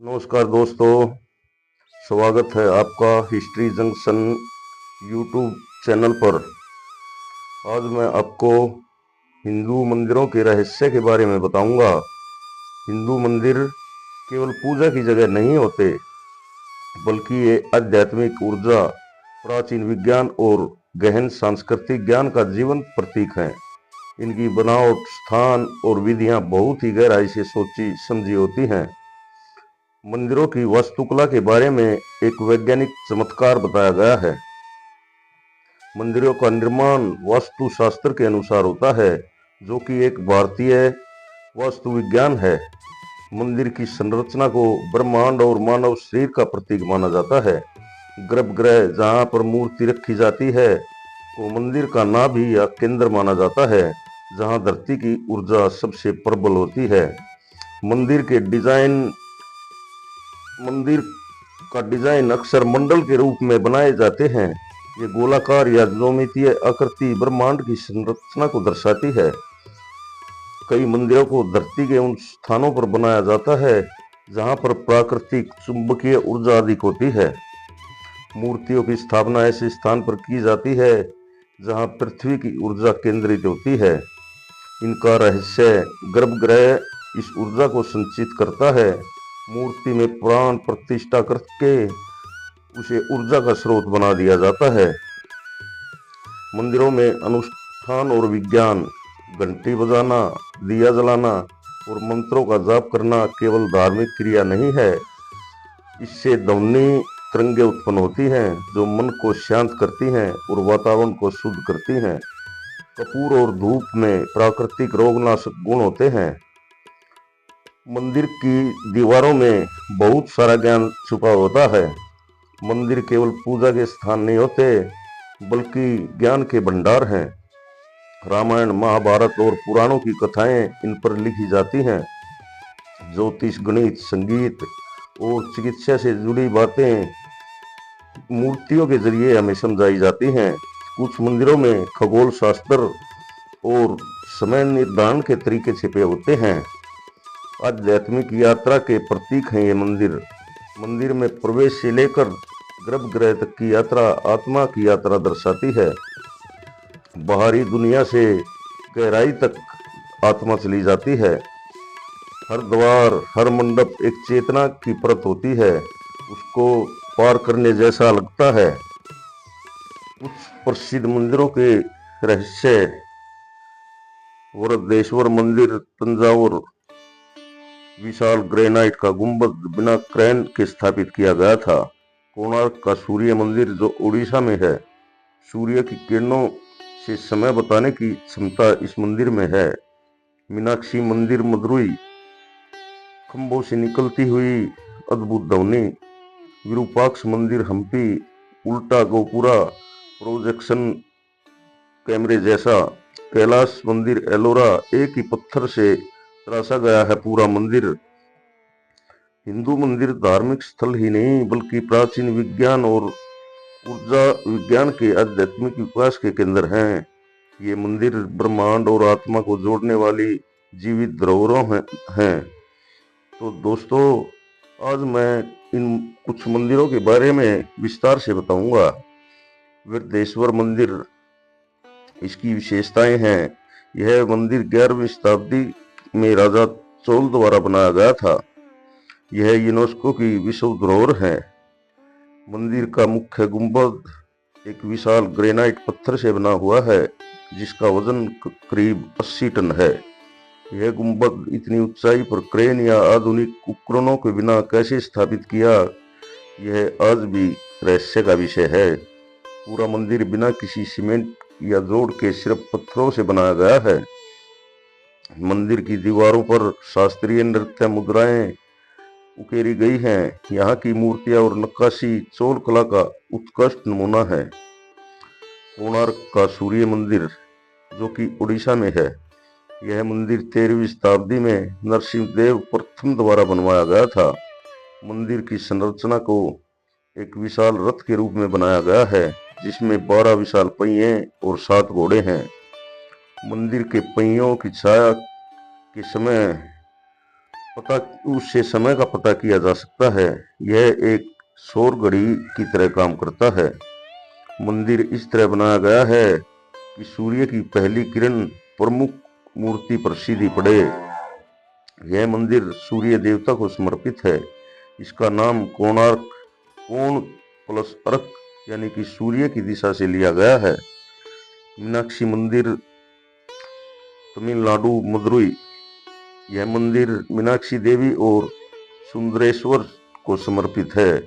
नमस्कार दोस्तों, स्वागत है आपका हिस्ट्री जंक्शन यूट्यूब चैनल पर। आज मैं आपको हिंदू मंदिरों के रहस्य के बारे में बताऊंगा। हिंदू मंदिर केवल पूजा की जगह नहीं होते, बल्कि ये आध्यात्मिक ऊर्जा, प्राचीन विज्ञान और गहन सांस्कृतिक ज्ञान का जीवंत प्रतीक हैं। इनकी बनावट, स्थान और विधियां बहुत ही गहराई से सोची समझी होती हैं। मंदिरों की वास्तुकला के बारे में एक वैज्ञानिक चमत्कार बताया गया है। मंदिरों का निर्माण वास्तु शास्त्र के अनुसार होता है, जो कि एक भारतीय वास्तु विज्ञान है। मंदिर की संरचना को ब्रह्मांड और मानव शरीर का प्रतीक माना जाता है। गर्भगृह, जहाँ पर मूर्ति रखी जाती है, को मंदिर का नाभि या केंद्र माना जाता है, जहाँ धरती की ऊर्जा सबसे प्रबल होती है। मंदिर का डिजाइन अक्सर मंडल के रूप में बनाए जाते हैं। ये गोलाकार या ज्यामितीय आकृति ब्रह्मांड की संरचना को दर्शाती है। कई मंदिरों को धरती के उन स्थानों पर बनाया जाता है जहां पर प्राकृतिक चुंबकीय ऊर्जा अधिक होती है। मूर्तियों की स्थापना ऐसे स्थान पर की जाती है जहां पृथ्वी की ऊर्जा केंद्रित होती है। इनका रहस्य, गर्भगृह इस ऊर्जा को संचित करता है। मूर्ति में प्राण प्रतिष्ठा करके उसे ऊर्जा का स्रोत बना दिया जाता है। मंदिरों में अनुष्ठान और विज्ञान, घंटी बजाना, दिया जलाना और मंत्रों का जाप करना केवल धार्मिक क्रिया नहीं है। इससे ध्वनि तरंगें उत्पन्न होती हैं जो मन को शांत करती हैं और वातावरण को शुद्ध करती हैं। कपूर और धूप में प्राकृतिक रोगनाशक गुण होते हैं। मंदिर की दीवारों में बहुत सारा ज्ञान छुपा होता है। मंदिर केवल पूजा के स्थान नहीं होते, बल्कि ज्ञान के भंडार हैं। रामायण, महाभारत और पुराणों की कथाएं इन पर लिखी जाती हैं। ज्योतिष, गणित, संगीत और चिकित्सा से जुड़ी बातें मूर्तियों के जरिए हमें समझाई जाती हैं। कुछ मंदिरों में खगोल शास्त्र और समय निर्धारण के तरीके छिपे होते हैं। आध्यात्मिक यात्रा के प्रतीक हैं ये मंदिर। मंदिर में प्रवेश से लेकर गर्भगृह तक की यात्रा आत्मा की यात्रा दर्शाती है। बाहरी दुनिया से गहराई तक आत्मा चली जाती है। हर द्वार, हर मंडप एक चेतना की परत होती है, उसको पार करने जैसा लगता है। कुछ प्रसिद्ध मंदिरों के रहस्य: वृहदेश्वर मंदिर, तंजावुर, विशाल ग्रेनाइट का गुंबद बिना क्रेन के स्थापित किया गया था। कोणार्क का सूर्य मंदिर, जो उड़ीसा में है, सूर्य की किरणों से समय बताने की क्षमता इस मंदिर में है। मीनाक्षी मंदिर, मदुरई, खंभों से निकलती हुई अद्भुत ध्वनि। विरूपाक्ष मंदिर, हम्पी, उल्टा गोपुरा, प्रोजेक्शन कैमरे जैसा। कैलाश मंदिर, एलोरा, एक ही पत्थर से तराशा गया है पूरा मंदिर। हिंदू मंदिर धार्मिक स्थल ही नहीं, बल्कि प्राचीन विज्ञान और ऊर्जा विज्ञान के आध्यात्मिक विकास के केंद्र हैं। ये मंदिर ब्रह्मांड और आत्मा को जोड़ने वाली जीवित धरोहरों हैं। तो दोस्तों, आज मैं इन कुछ मंदिरों के बारे में विस्तार से बताऊंगा। वृहदेश्वर मंदिर, इसकी विशेषताएं हैं। यह मंदिर 11वीं शताब्दी में राजा चोल द्वारा बनाया गया था। यह यूनेस्को की विश्व धरोहर है। मंदिर का मुख्य गुंबद एक विशाल ग्रेनाइट पत्थर से बना हुआ है, जिसका वजन करीब 80 टन है। यह गुंबद इतनी ऊंचाई पर क्रेन या आधुनिक उपकरणों के बिना कैसे स्थापित किया, यह आज भी रहस्य का विषय है। पूरा मंदिर बिना किसी सीमेंट या जोड़ के सिर्फ पत्थरों से बनाया गया है। मंदिर की दीवारों पर शास्त्रीय नृत्य मुद्राएं उकेरी गई हैं। यहाँ की मूर्तियां और नक्काशी चोल कला का उत्कृष्ट नमूना है। कोणार्क का सूर्य मंदिर, जो कि उड़ीसा में है, यह मंदिर 13वीं शताब्दी में नरसिंहदेव प्रथम द्वारा बनवाया गया था। मंदिर की संरचना को एक विशाल रथ के रूप में बनाया गया है, जिसमें 12 विशाल पहिए और 7 घोड़े हैं। मंदिर के पहियों की छाया के समय पता उससे समय का पता किया जा सकता है। यह एक सौर घड़ी की तरह काम करता है। मंदिर इस तरह बनाया गया है कि सूर्य की पहली किरण प्रमुख मूर्ति पर सीधी पड़े। यह मंदिर सूर्य देवता को समर्पित है। इसका नाम कोणार्क, कोण प्लस अर्क यानी कि सूर्य की दिशा से लिया गया है। मीनाक्षी मंदिर, तमिलनाडु, मदुरई। यह मंदिर मीनाक्षी देवी और सुंदरेश्वर को समर्पित है।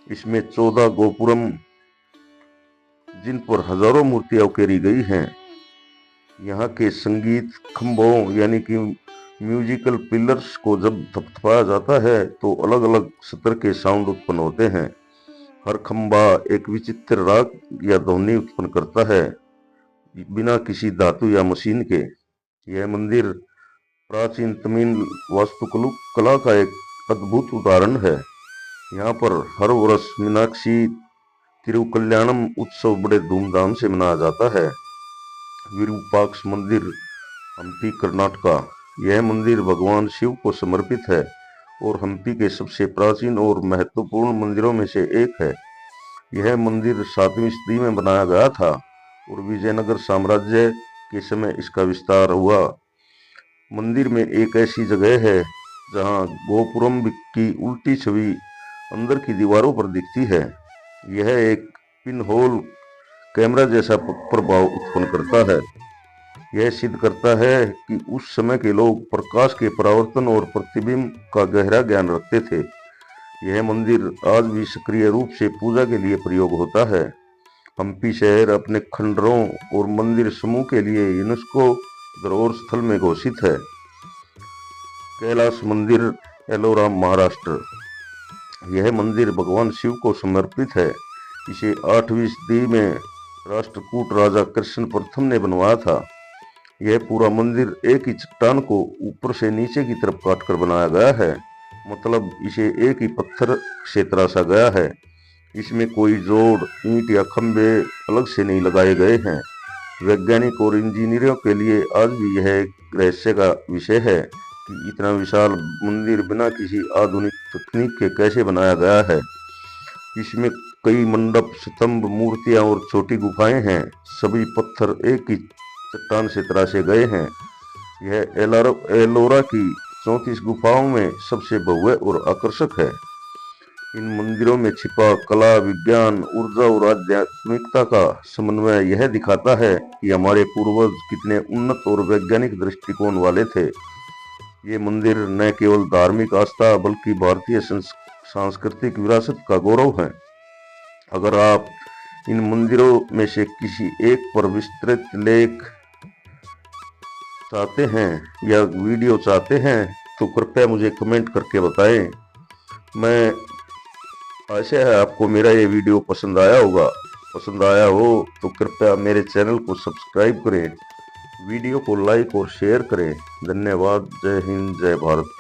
इसमें 14 गोपुरम, जिन पर हजारों मूर्तियां उकेरी गई हैं। यहाँ के संगीत खंभों यानी कि म्यूजिकल पिलर्स को जब थपथपाया जाता है तो अलग अलग स्तर के साउंड उत्पन्न होते हैं। हर खंभा एक विचित्र राग या ध्वनि उत्पन्न करता है, बिना किसी धातु या मशीन के। यह मंदिर प्राचीन तमिल वास्तुकला का एक अद्भुत उदाहरण है। यहाँ पर हर वर्ष मीनाक्षी तिरुकल्याणम उत्सव बड़े धूमधाम से मनाया जाता है। विरूपाक्ष मंदिर, हम्पी, कर्नाटका। यह मंदिर भगवान शिव को समर्पित है और हम्पी के सबसे प्राचीन और महत्वपूर्ण मंदिरों में से एक है। यह मंदिर 7वीं सदी में बनाया गया था और विजयनगर साम्राज्य के समय इसका विस्तार हुआ। मंदिर में एक ऐसी जगह है जहां गोपुरम की उल्टी छवि अंदर की दीवारों पर दिखती है। यह एक पिन होल कैमरा जैसा प्रभाव उत्पन्न करता है। यह सिद्ध करता है कि उस समय के लोग प्रकाश के परावर्तन और प्रतिबिंब का गहरा ज्ञान रखते थे। यह मंदिर आज भी सक्रिय रूप से पूजा के लिए प्रयोग होता है। हम्पी शहर अपने खंडरों और मंदिर समूह के लिए यूनेस्को धरोहर स्थल में घोषित है। कैलाश मंदिर, एलोरा, महाराष्ट्र। यह मंदिर भगवान शिव को समर्पित है। इसे 8वीं सदी में राष्ट्रकूट राजा कृष्ण प्रथम ने बनवाया था। यह पूरा मंदिर एक ही चट्टान को ऊपर से नीचे की तरफ काटकर बनाया गया है, मतलब इसे एक ही पत्थर से तराशा गया है। इसमें कोई जोड़, ईंट या खंभे अलग से नहीं लगाए गए हैं। वैज्ञानिक और इंजीनियरों के लिए आज भी यह एक रहस्य का विषय है कि इतना विशाल मंदिर बिना किसी आधुनिक तकनीक के कैसे बनाया गया है। इसमें कई मंडप, स्तंभ, मूर्तियां और छोटी गुफाएं हैं। सभी पत्थर एक ही चट्टान से तराशे गए हैं। यह एलोरा की 34 गुफाओं में सबसे भव्य और आकर्षक है। इन मंदिरों में छिपा कला, विज्ञान, ऊर्जा और आध्यात्मिकता का समन्वय यह दिखाता है कि हमारे पूर्वज कितने उन्नत और वैज्ञानिक दृष्टिकोण वाले थे। ये मंदिर न केवल धार्मिक आस्था बल्कि भारतीय सांस्कृतिक विरासत का गौरव है। अगर आप इन मंदिरों में से किसी एक पर विस्तृत लेख चाहते हैं या वीडियो चाहते हैं तो कृपया मुझे कमेंट करके बताएं। मैं आशा है आपको मेरा ये वीडियो पसंद आया होगा। पसंद आया हो तो कृपया मेरे चैनल को सब्सक्राइब करें, वीडियो को लाइक और शेयर करें। धन्यवाद। जय हिंद, जय भारत।